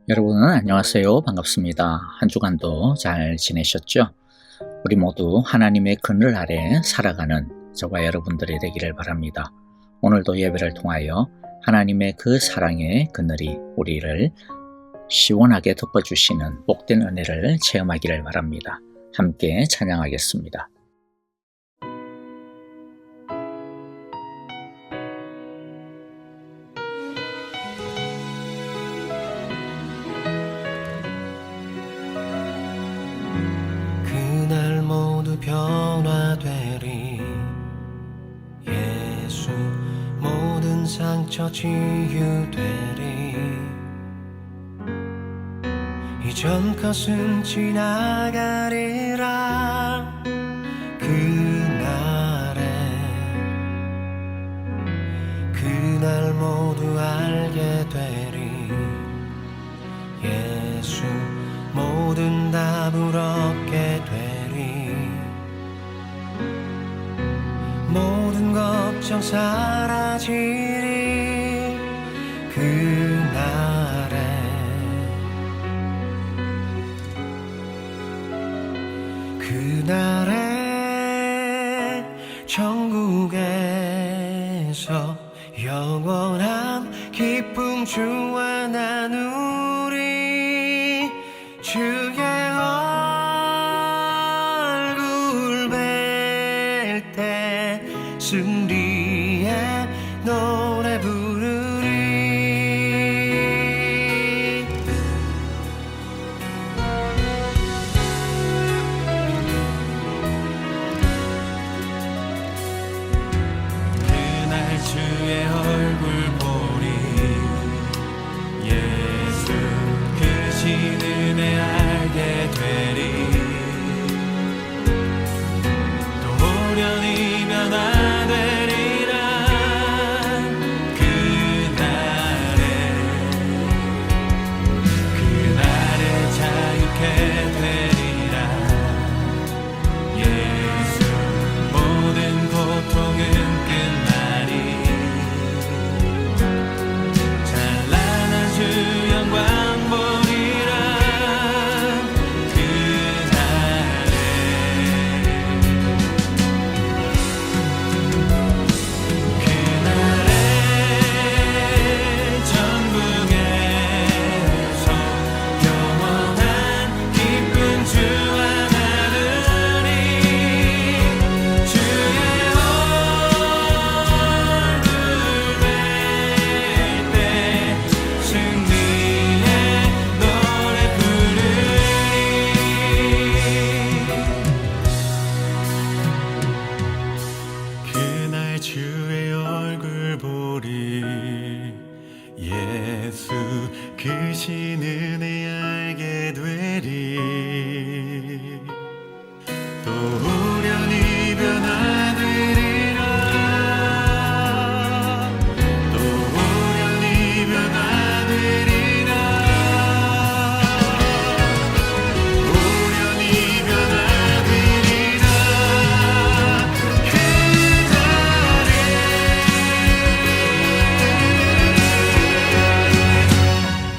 여러분 안녕하세요. 반갑습니다. 한 주간도 잘 지내셨죠? 우리 모두 하나님의 그늘 아래 살아가는 저와 여러분들이 되기를 바랍니다. 오늘도 예배를 통하여 하나님의 그 사랑의 그늘이 우리를 시원하게 덮어주시는 복된 은혜를 체험하기를 바랍니다. 함께 찬양하겠습니다. 그날 모두 변화되리. 예수 모든 상처 치유되리. 이전 것은 지나가리라. 그날 모두 알게 되리. 예수 모든 답을 얻게 되리. 모든 걱정 사라지리. 그날에 천국에서 영원한 기쁨 주와 나누리. 주의 얼굴 뵐 때 승리의 노래 부르리. 그날 주의 얼굴 보리. 예수 크신 은혜 알게 되리. 또 호련히 변화되리라. 그날에 자유케 되리라. 예수 모든 고통은 끝나리. 찬란한 주 영광 보리라. 그날에 천국에서 영원한 기쁨 주와 나누리. 주의 얼굴 뵐 때 승리의 노래 부르리. 그날 주의 얼굴 보리. 예수 크신 은혜 알게 되리. 또 호련히 변화되리라. 또 호련히 변화되리라. 호련히 변화되리라.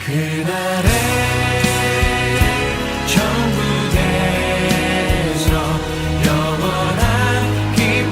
그날에 천국에서 영원한 기쁨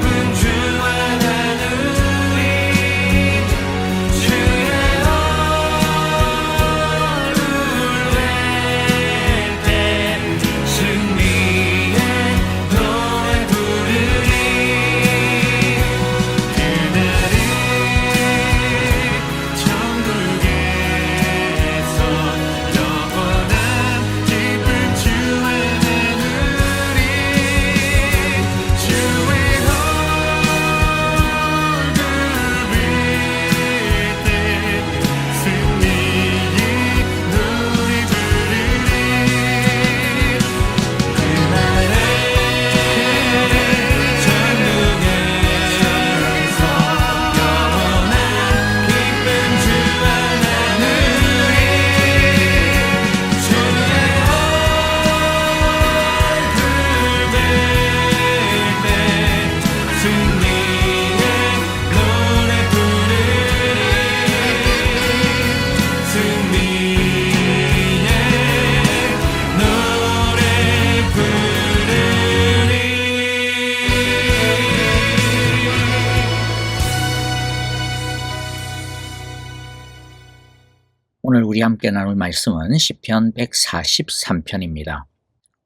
오늘 우리 함께 나눌 말씀은 시편 143편입니다.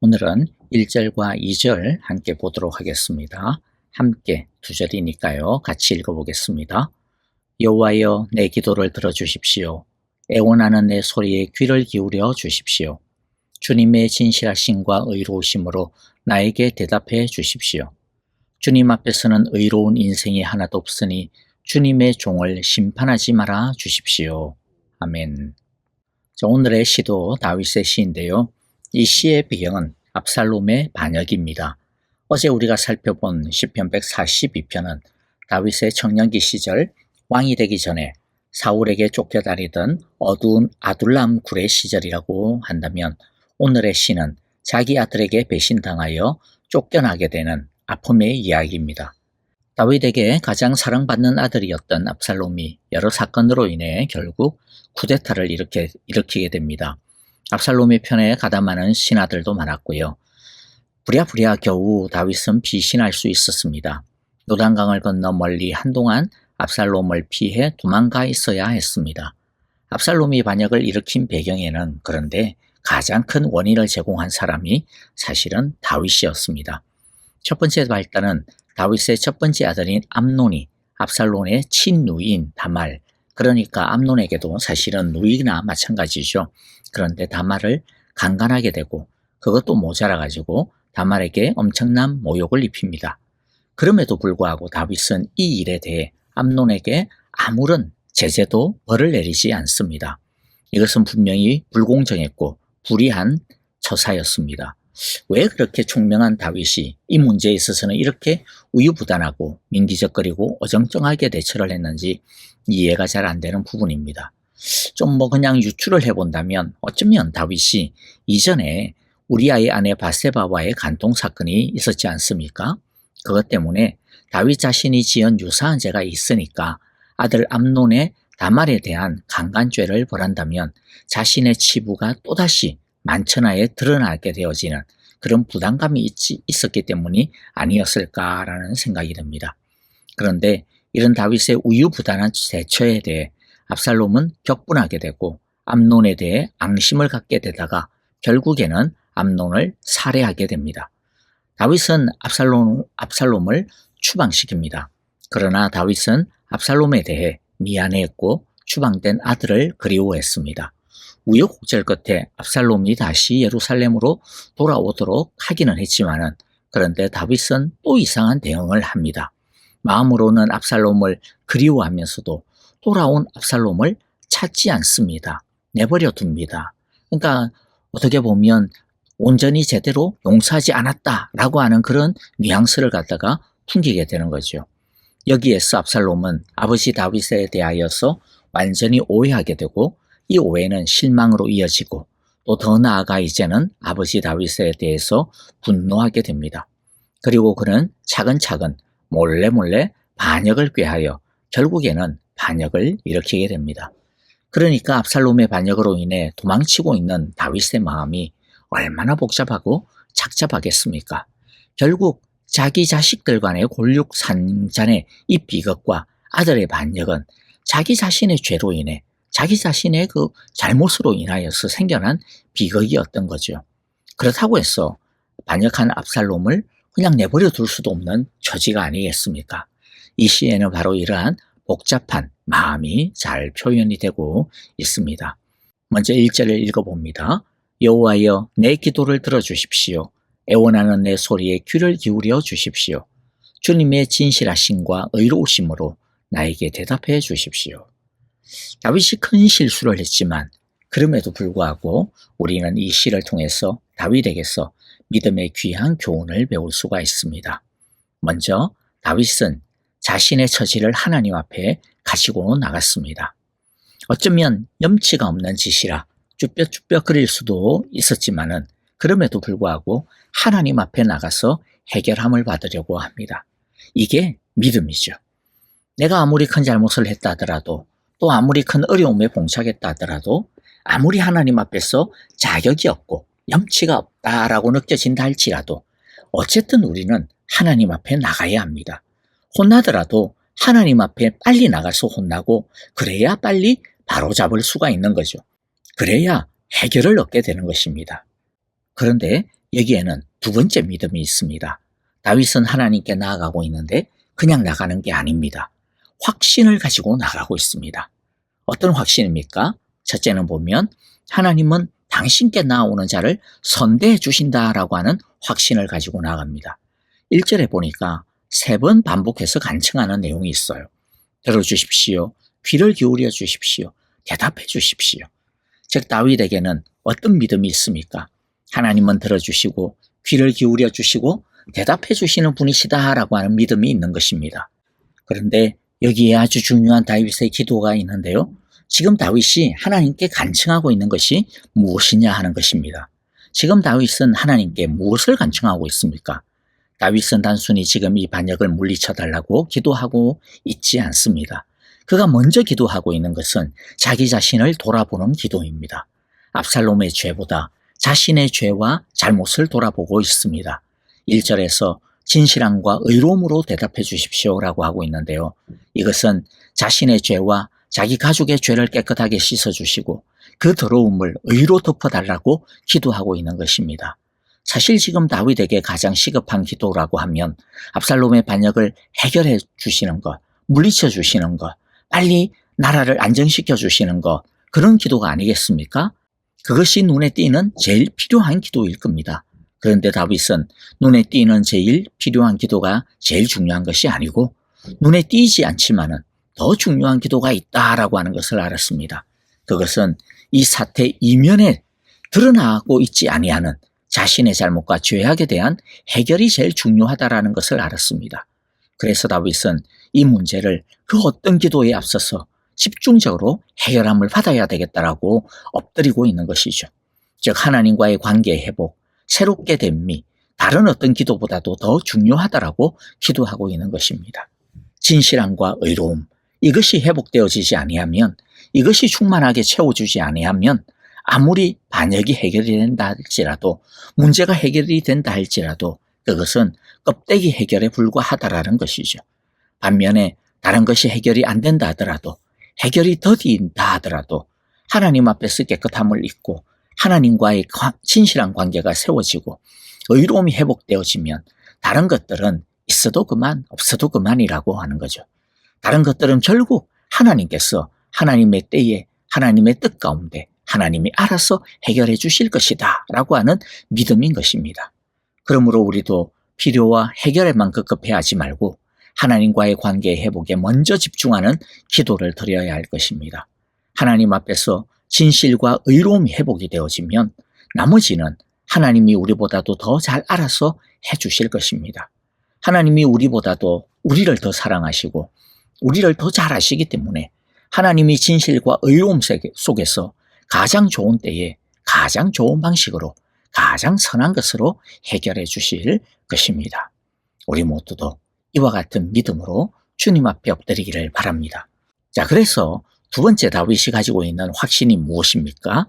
오늘은 1절과 2절 함께 보도록 하겠습니다. 함께 두 절이니까요. 같이 읽어보겠습니다. 여호와여 내 기도를 들어주십시오. 애원하는 내 소리에 귀를 기울여 주십시오. 주님의 진실하심과 의로우심으로 나에게 대답해 주십시오. 주님 앞에서는 의로운 인생이 하나도 없으니 주님의 종을 심판하지 말아 주십시오. 아멘. 자, 오늘의 시도 다윗의 시인데요. 이 시의 배경은 압살롬의 반역입니다. 어제 우리가 살펴본 시편 142편은 다윗의 청년기 시절 왕이 되기 전에 사울에게 쫓겨다니던 어두운 아둘람 굴의 시절이라고 한다면, 오늘의 시는 자기 아들에게 배신당하여 쫓겨나게 되는 아픔의 이야기입니다. 다윗에게 가장 사랑받는 아들이었던 압살롬이 여러 사건으로 인해 결국 쿠데타를 일으키게 됩니다. 압살롬의 편에 가담하는 신하들도 많았고요. 부랴부랴 겨우 다윗은 피신할 수 있었습니다. 요단강을 건너 멀리 한동안 압살롬을 피해 도망가 있어야 했습니다. 압살롬이 반역을 일으킨 배경에는 그런데 가장 큰 원인을 제공한 사람이 사실은 다윗이었습니다. 첫 번째 발단은 다윗의 첫 번째 아들인 암논이 압살롬의 친누이인 다말, 그러니까 암논에게도 사실은 누이나 마찬가지죠. 그런데 다말을 강간하게 되고 그것도 모자라가지고 다말에게 엄청난 모욕을 입힙니다. 그럼에도 불구하고 다윗은 이 일에 대해 암논에게 아무런 제재도 벌을 내리지 않습니다. 이것은 분명히 불공정했고 불의한 처사였습니다. 왜 그렇게 총명한 다윗이 이 문제에 있어서는 이렇게 우유부단하고 민기적거리고 어정쩡하게 대처를 했는지 이해가 잘 안 되는 부분입니다. 좀 그냥 유추를 해본다면 어쩌면 다윗이 이전에 우리아의 아내 바세바와의 간통 사건이 있었지 않습니까? 그것 때문에 다윗 자신이 지은 유사한 죄가 있으니까 아들 암논의 다말에 대한 강간죄를 벌한다면 자신의 치부가 또다시 만천하에 드러나게 되어지는 그런 부담감이 있었기 때문이 아니었을까라는 생각이 듭니다. 그런데 이런 다윗의 우유부단한 대처에 대해 압살롬은 격분하게 되고 암논에 대해 앙심을 갖게 되다가 결국에는 암논을 살해하게 됩니다. 다윗은 압살롬을 추방시킵니다. 그러나 다윗은 압살롬에 대해 미안해했고 추방된 아들을 그리워했습니다. 우여곡절 끝에 압살롬이 다시 예루살렘으로 돌아오도록 하기는 했지만은, 그런데 다윗은 또 이상한 대응을 합니다. 마음으로는 압살롬을 그리워하면서도 돌아온 압살롬을 찾지 않습니다. 내버려 둡니다. 그러니까 어떻게 보면 온전히 제대로 용서하지 않았다라고 하는 그런 뉘앙스를 갖다가 풍기게 되는 거죠. 여기에서 압살롬은 아버지 다윗에 대하여서 완전히 오해하게 되고 이 오해는 실망으로 이어지고 또 더 나아가 이제는 아버지 다윗에 대해서 분노하게 됩니다. 그리고 그는 차근차근 몰래 반역을 꾀하여 결국에는 반역을 일으키게 됩니다. 그러니까 압살롬의 반역으로 인해 도망치고 있는 다윗의 마음이 얼마나 복잡하고 착잡하겠습니까? 결국 자기 자식들 간의 골육산잔의 이 비극과 아들의 반역은 자기 자신의 죄로 인해 자기 자신의 그 잘못으로 인하여서 생겨난 비극이었던 거죠. 그렇다고 해서 반역한 압살롬을 그냥 내버려 둘 수도 없는 처지가 아니겠습니까? 이 시에는 바로 이러한 복잡한 마음이 잘 표현이 되고 있습니다. 먼저 1절을 읽어봅니다. 여호와여 내 기도를 들어주십시오. 애원하는 내 소리에 귀를 기울여 주십시오. 주님의 진실하심과 의로우심으로 나에게 대답해 주십시오. 다윗이 큰 실수를 했지만 그럼에도 불구하고 우리는 이 시를 통해서 다윗에게서 믿음의 귀한 교훈을 배울 수가 있습니다. 먼저 다윗은 자신의 처지를 하나님 앞에 가지고 나갔습니다. 어쩌면 염치가 없는 짓이라 쭈뼛쭈뼛거릴 수도 있었지만은 그럼에도 불구하고 하나님 앞에 나가서 해결함을 받으려고 합니다. 이게 믿음이죠. 내가 아무리 큰 잘못을 했다 하더라도 또 아무리 큰 어려움에 봉착했다 하더라도 아무리 하나님 앞에서 자격이 없고 염치가 없다라고 느껴진다 할지라도 어쨌든 우리는 하나님 앞에 나가야 합니다. 혼나더라도 하나님 앞에 빨리 나가서 혼나고 그래야 빨리 바로잡을 수가 있는 거죠. 그래야 해결을 얻게 되는 것입니다. 그런데 여기에는 두 번째 믿음이 있습니다. 다윗은 하나님께 나아가고 있는데 그냥 나가는 게 아닙니다. 확신을 가지고 나가고 있습니다. 어떤 확신입니까? 첫째는 보면 하나님은 당신께 나아오는 자를 선대해 주신다라고 하는 확신을 가지고 나갑니다. 1절에 보니까 3번 반복해서 간청하는 내용이 있어요. 들어주십시오. 귀를 기울여 주십시오. 대답해 주십시오. 즉 다윗에게는 어떤 믿음이 있습니까? 하나님은 들어주시고 귀를 기울여 주시고 대답해 주시는 분이시다라고 하는 믿음이 있는 것입니다. 그런데 여기에 아주 중요한 다윗의 기도가 있는데요. 지금 다윗이 하나님께 간청하고 있는 것이 무엇이냐 하는 것입니다. 지금 다윗은 하나님께 무엇을 간청하고 있습니까? 다윗은 단순히 지금 이 반역을 물리쳐달라고 기도하고 있지 않습니다. 그가 먼저 기도하고 있는 것은 자기 자신을 돌아보는 기도입니다. 압살롬의 죄보다 자신의 죄와 잘못을 돌아보고 있습니다. 1절에서 진실함과 의로움으로 대답해 주십시오라고 하고 있는데요. 이것은 자신의 죄와 자기 가족의 죄를 깨끗하게 씻어주시고 그 더러움을 의로 덮어달라고 기도하고 있는 것입니다. 사실 지금 다윗에게 가장 시급한 기도라고 하면 압살롬의 반역을 해결해 주시는 것, 물리쳐 주시는 것, 빨리 나라를 안정시켜 주시는 것, 그런 기도가 아니겠습니까? 그것이 눈에 띄는 제일 필요한 기도일 겁니다. 그런데 다윗은 눈에 띄는 제일 필요한 기도가 제일 중요한 것이 아니고 눈에 띄지 않지만은 더 중요한 기도가 있다라고 하는 것을 알았습니다. 그것은 이 사태 이면에 드러나고 있지 아니하는 자신의 잘못과 죄악에 대한 해결이 제일 중요하다라는 것을 알았습니다. 그래서 다윗은 이 문제를 그 어떤 기도에 앞서서 집중적으로 해결함을 받아야 되겠다라고 엎드리고 있는 것이죠. 즉 하나님과의 관계 회복, 새롭게 됨이 다른 어떤 기도보다도 더 중요하다라고 기도하고 있는 것입니다. 진실함과 의로움, 이것이 회복되어지지 아니하면, 이것이 충만하게 채워주지 아니하면 아무리 반역이 해결이 된다 할지라도, 문제가 해결이 된다 할지라도 그것은 껍데기 해결에 불과하다라는 것이죠. 반면에 다른 것이 해결이 안 된다 하더라도, 해결이 더딘다 하더라도 하나님 앞에서 깨끗함을 잊고 하나님과의 진실한 관계가 세워지고 의로움이 회복되어지면 다른 것들은 있어도 그만 없어도 그만이라고 하는 거죠. 다른 것들은 결국 하나님께서 하나님의 때에 하나님의 뜻 가운데 하나님이 알아서 해결해 주실 것이다 라고 하는 믿음인 것입니다. 그러므로 우리도 필요와 해결에만 급급해하지 말고 하나님과의 관계 회복에 먼저 집중하는 기도를 드려야 할 것입니다. 하나님 앞에서 진실과 의로움이 회복이 되어지면 나머지는 하나님이 우리보다도 더 잘 알아서 해 주실 것입니다. 하나님이 우리보다도 우리를 더 사랑하시고 우리를 더 잘 아시기 때문에 하나님이 진실과 의로움 속에서 가장 좋은 때에 가장 좋은 방식으로 가장 선한 것으로 해결해 주실 것입니다. 우리 모두도 이와 같은 믿음으로 주님 앞에 엎드리기를 바랍니다. 자, 그래서 두 번째 다윗이 가지고 있는 확신이 무엇입니까?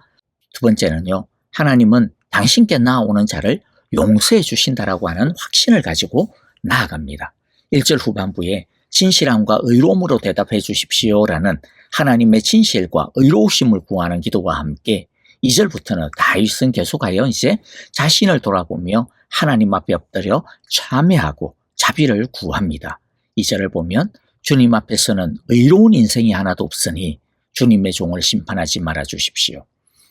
두 번째는요, 하나님은 당신께 나아오는 자를 용서해 주신다라고 하는 확신을 가지고 나아갑니다. 1절 후반부에 진실함과 의로움으로 대답해 주십시오라는 하나님의 진실과 의로우심을 구하는 기도와 함께 2절부터는 다윗은 계속하여 이제 자신을 돌아보며 하나님 앞에 엎드려 참회하고 자비를 구합니다. 2절을 보면 주님 앞에서는 의로운 인생이 하나도 없으니 주님의 종을 심판하지 말아 주십시오.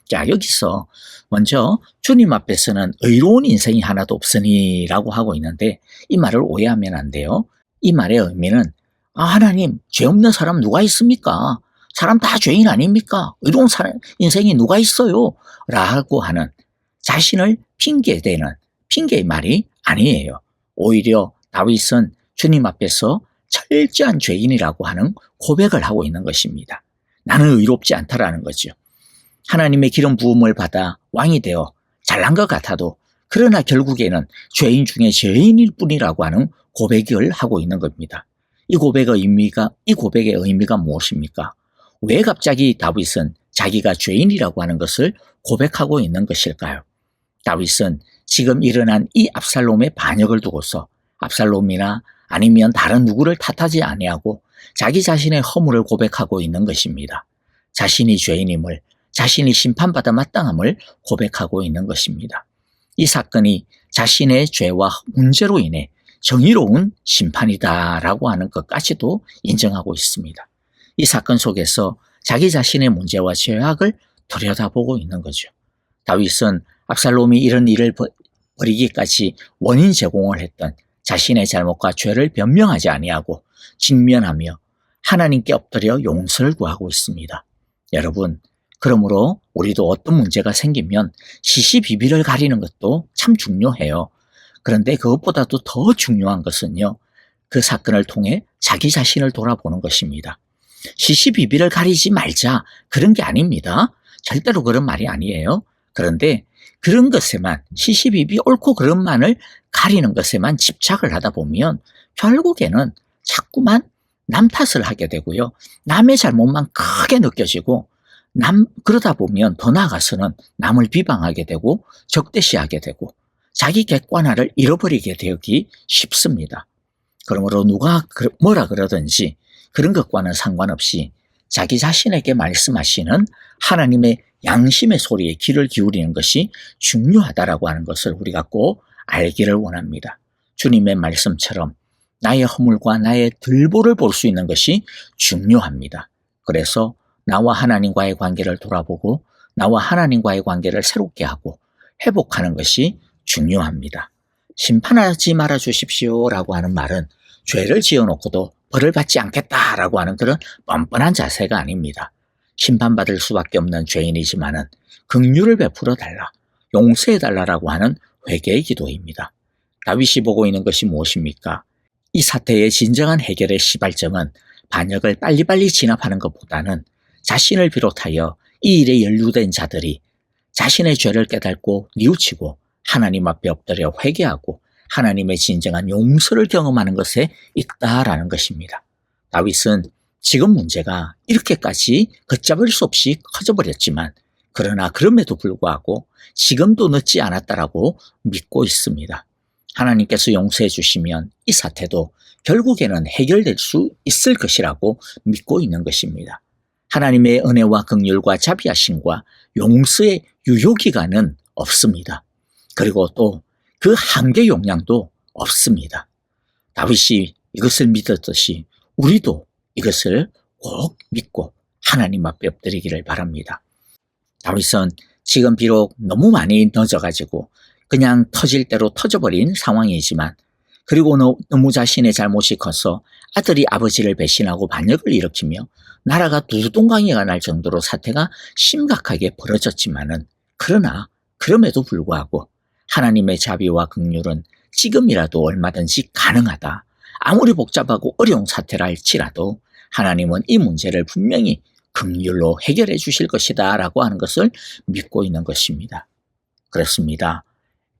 자, 여기서 먼저 주님 앞에서는 의로운 인생이 하나도 없으니 라고 하고 있는데 이 말을 오해하면 안 돼요. 이 말의 의미는 하나님, 죄 없는 사람 누가 있습니까? 사람 다 죄인 아닙니까? 의로운 인생이 누가 있어요? 라고 하는 자신을 핑계대는 핑계의 말이 아니에요. 오히려 다윗은 주님 앞에서 철저한 죄인이라고 하는 고백을 하고 있는 것입니다. 나는 의롭지 않다라는 거죠. 하나님의 기름 부음을 받아 왕이 되어 잘난 것 같아도 그러나 결국에는 죄인 중에 죄인일 뿐이라고 하는 고백을 하고 있는 겁니다. 이 고백의 의미가 무엇입니까? 왜 갑자기 다윗은 자기가 죄인이라고 하는 것을 고백하고 있는 것일까요? 다윗은 지금 일어난 이 압살롬의 반역을 두고서 압살롬이나 아니면 다른 누구를 탓하지 아니하고 자기 자신의 허물을 고백하고 있는 것입니다. 자신이 죄인임을, 자신이 심판받아 마땅함을 고백하고 있는 것입니다. 이 사건이 자신의 죄와 문제로 인해 정의로운 심판이다라고 하는 것까지도 인정하고 있습니다. 이 사건 속에서 자기 자신의 문제와 죄악을 들여다보고 있는 거죠. 다윗은 압살롬이 이런 일을 벌이기까지 원인 제공을 했던 자신의 잘못과 죄를 변명하지 아니하고 직면하며 하나님께 엎드려 용서를 구하고 있습니다. 여러분, 그러므로 우리도 어떤 문제가 생기면 시시비비를 가리는 것도 참 중요해요. 그런데 그것보다도 더 중요한 것은요, 그 사건을 통해 자기 자신을 돌아보는 것입니다. 시시비비를 가리지 말자, 그런 게 아닙니다. 절대로 그런 말이 아니에요. 그런데 그런 것에만, 시시비비 옳고 그른만을 가리는 것에만 집착을 하다 보면 결국에는 자꾸만 남 탓을 하게 되고요. 남의 잘못만 크게 느껴지고, 그러다 보면 더 나아가서는 남을 비방하게 되고 적대시하게 되고 자기 객관화를 잃어버리게 되기 쉽습니다. 그러므로 누가 뭐라 그러든지 그런 것과는 상관없이 자기 자신에게 말씀하시는 하나님의 양심의 소리에 귀를 기울이는 것이 중요하다라고 하는 것을 우리가 꼭 알기를 원합니다. 주님의 말씀처럼 나의 허물과 나의 들보를 볼 수 있는 것이 중요합니다. 그래서 나와 하나님과의 관계를 돌아보고 나와 하나님과의 관계를 새롭게 하고 회복하는 것이 중요합니다. 심판하지 말아 주십시오라고 하는 말은 죄를 지어놓고도 벌을 받지 않겠다라고 하는 그런 뻔뻔한 자세가 아닙니다. 심판받을 수밖에 없는 죄인이지만은 긍휼을 베풀어 달라, 용서해 달라라고 하는 회개의 기도입니다. 다윗이 보고 있는 것이 무엇입니까? 이 사태의 진정한 해결의 시발점은 반역을 빨리빨리 진압하는 것보다는 자신을 비롯하여 이 일에 연루된 자들이 자신의 죄를 깨닫고 뉘우치고 하나님 앞에 엎드려 회개하고 하나님의 진정한 용서를 경험하는 것에 있다라는 것입니다. 다윗은 지금 문제가 이렇게까지 걷잡을 수 없이 커져버렸지만 그러나 그럼에도 불구하고 지금도 늦지 않았다라고 믿고 있습니다. 하나님께서 용서해 주시면 이 사태도 결국에는 해결될 수 있을 것이라고 믿고 있는 것입니다. 하나님의 은혜와 긍휼과 자비하심과 용서의 유효기간은 없습니다. 그리고 또 그 한계 용량도 없습니다. 다윗이 이것을 믿었듯이 우리도 이것을 꼭 믿고 하나님 앞에 엎드리기를 바랍니다. 다윗은 지금 비록 너무 많이 늦어가지고 그냥 터질 대로 터져버린 상황이지만 그리고 너무 자신의 잘못이 커서 아들이 아버지를 배신하고 반역을 일으키며 나라가 두동강이가 날 정도로 사태가 심각하게 벌어졌지만은 그러나 그럼에도 불구하고 하나님의 자비와 긍휼은 지금이라도 얼마든지 가능하다. 아무리 복잡하고 어려운 사태라 할지라도 하나님은 이 문제를 분명히 긍휼로 해결해 주실 것이다 라고 하는 것을 믿고 있는 것입니다. 그렇습니다.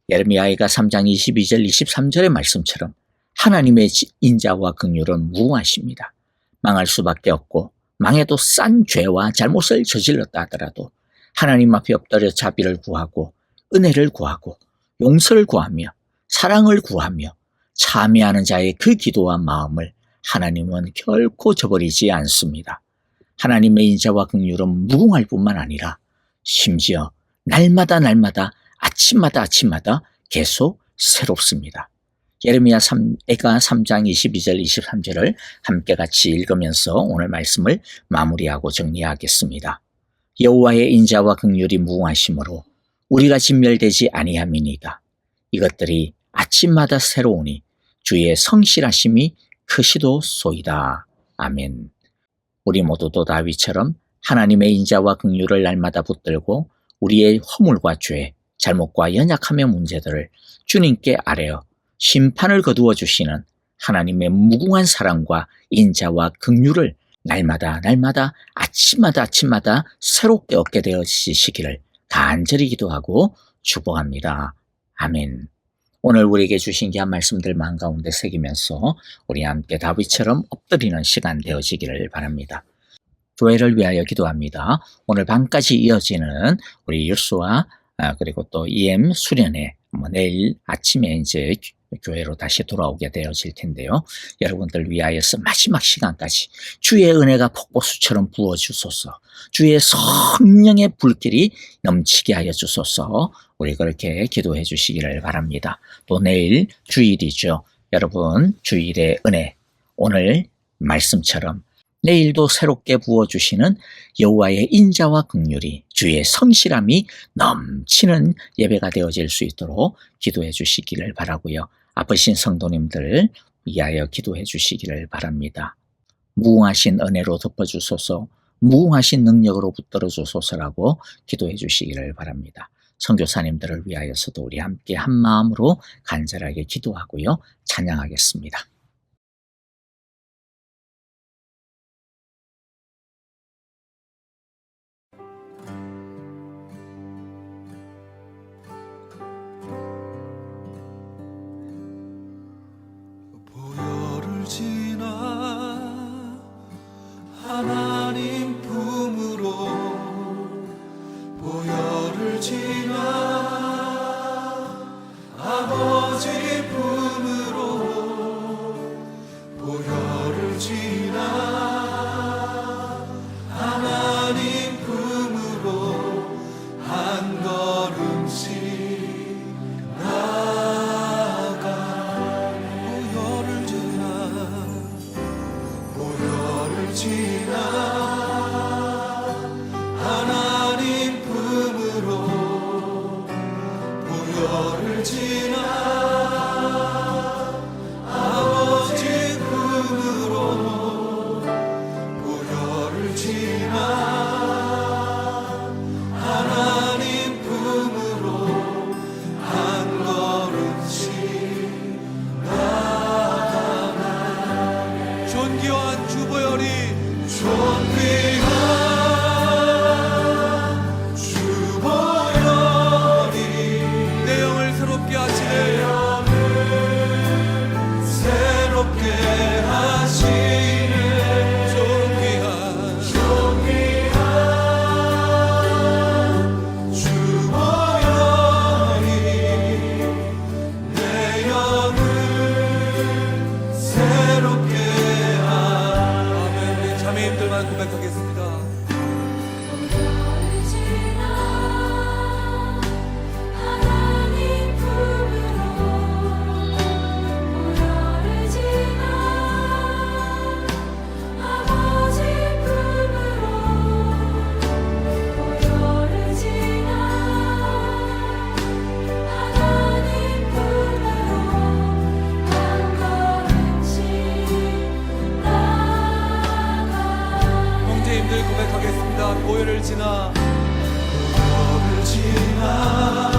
예레미야가 3장 22절 23절의 말씀처럼 하나님의 인자와 긍휼은 무궁하십니다. 망할 수밖에 없고 망해도 싼 죄와 잘못을 저질렀다 하더라도 하나님 앞에 엎드려 자비를 구하고 은혜를 구하고 용서를 구하며 사랑을 구하며 참여하는 자의 그 기도와 마음을 하나님은 결코 저버리지 않습니다. 하나님의 인자와 긍휼은 무궁할 뿐만 아니라 심지어 날마다 아침마다 계속 새롭습니다. 예레미야 3장 22절 23절을 함께 같이 읽으면서 오늘 말씀을 마무리하고 정리하겠습니다. 여호와의 인자와 긍휼이 무궁하심으로 우리가 진멸되지 아니함이니이다. 이것들이 아침마다 새로우니 주의 성실하심이 크시도소이다. 아멘. 우리 모두도 다윗처럼 하나님의 인자와 긍휼을 날마다 붙들고 우리의 허물과 죄, 잘못과 연약함의 문제들을 주님께 아뢰어 심판을 거두어 주시는 하나님의 무궁한 사랑과 인자와 긍휼을 날마다 아침마다 새롭게 얻게 되어지시기를 간절히 기도하고 축복합니다. 아멘. 오늘 우리에게 주신 귀한 말씀들 마음가운데 새기면서 우리 함께 다윗처럼 엎드리는 시간 되어지기를 바랍니다. 교회를 위하여 기도합니다. 오늘 밤까지 이어지는 우리 유수와 그리고 또 EM 수련회 내일 아침에 이제 교회로 다시 돌아오게 되어질 텐데요. 여러분들 위하여서 마지막 시간까지 주의 은혜가 폭포수처럼 부어주소서, 주의 성령의 불길이 넘치게 하여 주소서. 우리 그렇게 기도해 주시기를 바랍니다. 또 내일 주일이죠. 여러분 주일의 은혜, 오늘 말씀처럼 내일도 새롭게 부어주시는 여호와의 인자와 긍휼이, 주의 성실함이 넘치는 예배가 되어질 수 있도록 기도해 주시기를 바라고요. 아프신 성도님들 위하여 기도해 주시기를 바랍니다. 무궁하신 은혜로 덮어주소서, 무궁하신 능력으로 붙들어 주소서라고 기도해 주시기를 바랍니다. 선교사님들을 위하여서도 우리 함께 한 마음으로 간절하게 기도하고요. 찬양하겠습니다. 보혈을 지나 하나님 품으로, 보혈을 지나 아버지 품으로, 보혈을 지나 하나님 품으로 한 걸음씩 나아가. 보혈을 지나, 보혈을 지나 하나님 품으로, 보혈을 지나 아버지 품으로, 보혈을 지나 하나님 품으로 한 걸음씩 나아가네. 존귀한 주보혈이, 존귀한 주보혈이 내 영을 새롭게 하시네. 새롭게 하시네. 존귀한 주보혈이 내 영을 새롭게 하네. 아멘. 우리 자매님들만 고백하겠습니다. 보혈을 지나 하나님 품으로, 보혈을 지나 아버지 품으로, 보혈을 지나 하나님 품으로 한 걸음씩 나아가. 형제님들 고백하겠습니다. 보혈을 지나, 보혈을 지나